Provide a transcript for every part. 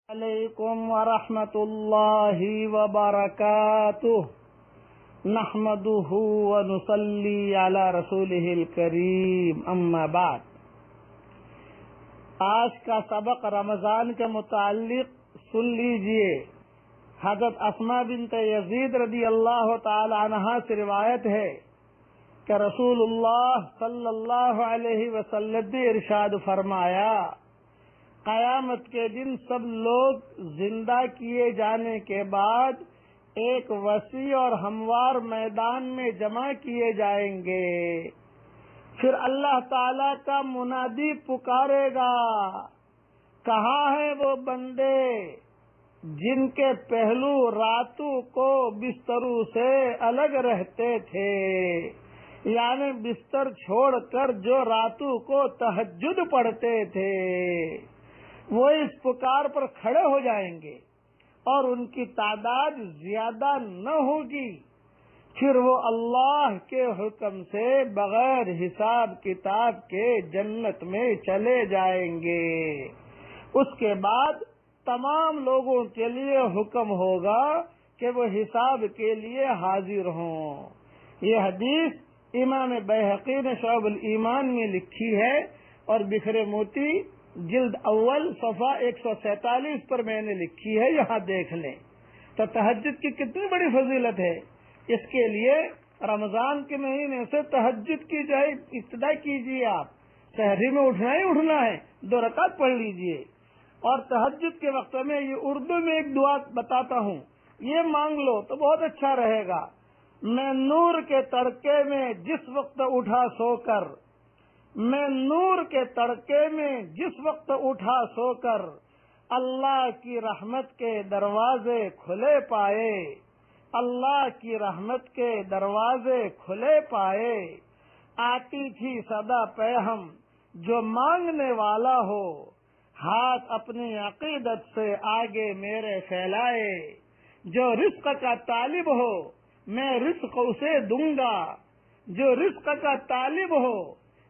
علیکم ورحمۃ اللہ وبرکاتہ نحمدہ ونصلی علی رسولہ الکریم اما بعد۔ آج کا سبق رمضان کے متعلق سن لیجئے۔ حضرت اسماء بنت یزید رضی اللہ تعالی عنہا سے روایت ہے کہ رسول اللہ صلی اللہ علیہ وسلم نے ارشاد فرمایا، قیامت کے دن سب لوگ زندہ کیے جانے کے بعد ایک وسیع اور ہموار میدان میں جمع کیے جائیں گے۔ پھر اللہ تعالی کا منادی پکارے گا، کہاں ہیں وہ بندے جن کے پہلو راتوں کو بستروں سے الگ رہتے تھے، یعنی بستر چھوڑ کر جو راتوں کو تہجد پڑھتے تھے، وہ اس پکار پر کھڑے ہو جائیں گے اور ان کی تعداد زیادہ نہ ہوگی۔ پھر وہ اللہ کے حکم سے بغیر حساب کتاب کے جنت میں چلے جائیں گے۔ اس کے بعد تمام لوگوں کے لیے حکم ہوگا کہ وہ حساب کے لیے حاضر ہوں۔ یہ حدیث امام بیہقی نے شعب الایمان میں لکھی ہے اور بکھرے موتی جلد اول صفحہ 147 پر میں نے لکھی ہے، یہاں دیکھ لیں۔ تو تہجد کی کتنی بڑی فضیلت ہے۔ اس کے لیے رمضان کے مہینے سے تہجد کی جائے ابتدا کیجیے۔ آپ سحری میں اٹھنا ہی اٹھنا ہے، 2 رکعت پڑھ لیجیے۔ اور تہجد کے وقت میں یہ اردو میں ایک دعا بتاتا ہوں، یہ مانگ لو تو بہت اچھا رہے گا۔ میں نور کے تڑکے میں جس وقت اٹھا سو کر، میں نور کے تڑکے میں جس وقت اٹھا سو کر، اللہ کی رحمت کے دروازے کھلے پائے، اللہ کی رحمت کے دروازے کھلے پائے، آتی تھی صدا پیہم جو مانگنے والا ہو، ہاتھ اپنی عقیدت سے آگے میرے پھیلائے، جو رزق کا طالب ہو میں رزق اسے دوں گا، جو رزق کا طالب ہو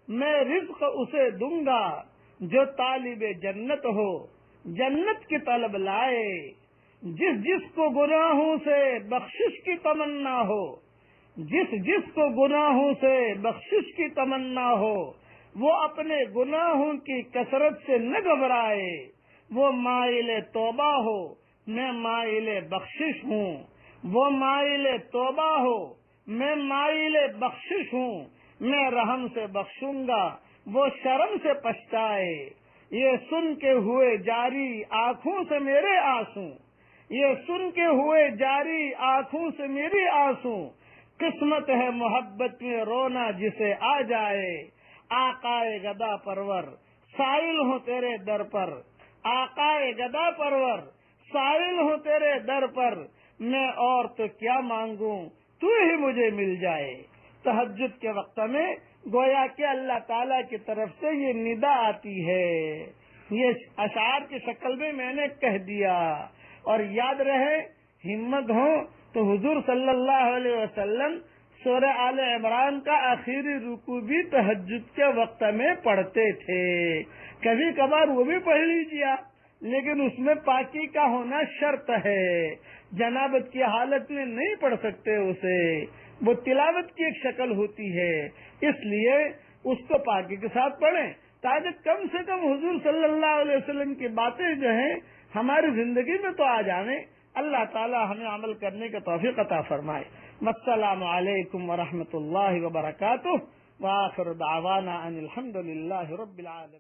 میں رزق اسے دوں گا، جو طالب جنت ہو جنت کی طلب لائے، جس جس کو گناہوں سے بخشش کی تمنا ہو، جس جس کو گناہوں سے بخشش کی تمنا ہو، وہ اپنے گناہوں کی کثرت سے نہ گھبرائے، وہ مائل توبہ ہو میں مائل بخشش ہوں، وہ مائل توبہ ہو میں مائل بخشش ہوں، میں رحم سے بخشوں گا وہ شرم سے پچھتائے، یہ سن کے ہوئے جاری آنکھوں سے میرے آنسو، یہ سن کے ہوئے جاری آنکھوں سے میری آنسو، قسمت ہے محبت میں رونا جسے آ جائے، آقائے گدا پرور سائل ہوں تیرے در پر، آقائے گدا پرور سائل ہوں تیرے در پر، میں اور تو کیا مانگوں تو ہی مجھے مل جائے۔ تہجد کے وقت میں گویا کہ اللہ تعالیٰ کی طرف سے یہ ندا آتی ہے۔ یہ اشعار کی شکل میں نے کہہ دیا، اور یاد رہے، ہمت ہو تو حضور صلی اللہ علیہ وسلم سورہ آل عمران کا آخری رکوع بھی تہجد کے وقت میں پڑھتے تھے۔ کبھی کبھار وہ بھی پڑھ لیجیے، لیکن اس میں پاکی کا ہونا شرط ہے، جنابت کی حالت میں نہیں پڑھ سکتے اسے، وہ تلاوت کی ایک شکل ہوتی ہے، اس لیے اس کو پاکی کے ساتھ پڑھیں تاکہ کم سے کم حضور صلی اللہ علیہ وسلم کی باتیں جو ہیں ہماری زندگی میں تو آ جائیں۔ اللہ تعالی ہمیں عمل کرنے کا توفیق عطا فرمائے۔ السلام علیکم ورحمۃ اللہ وبرکاتہ، وآخر دعوانا ان الحمد للہ رب العالمین۔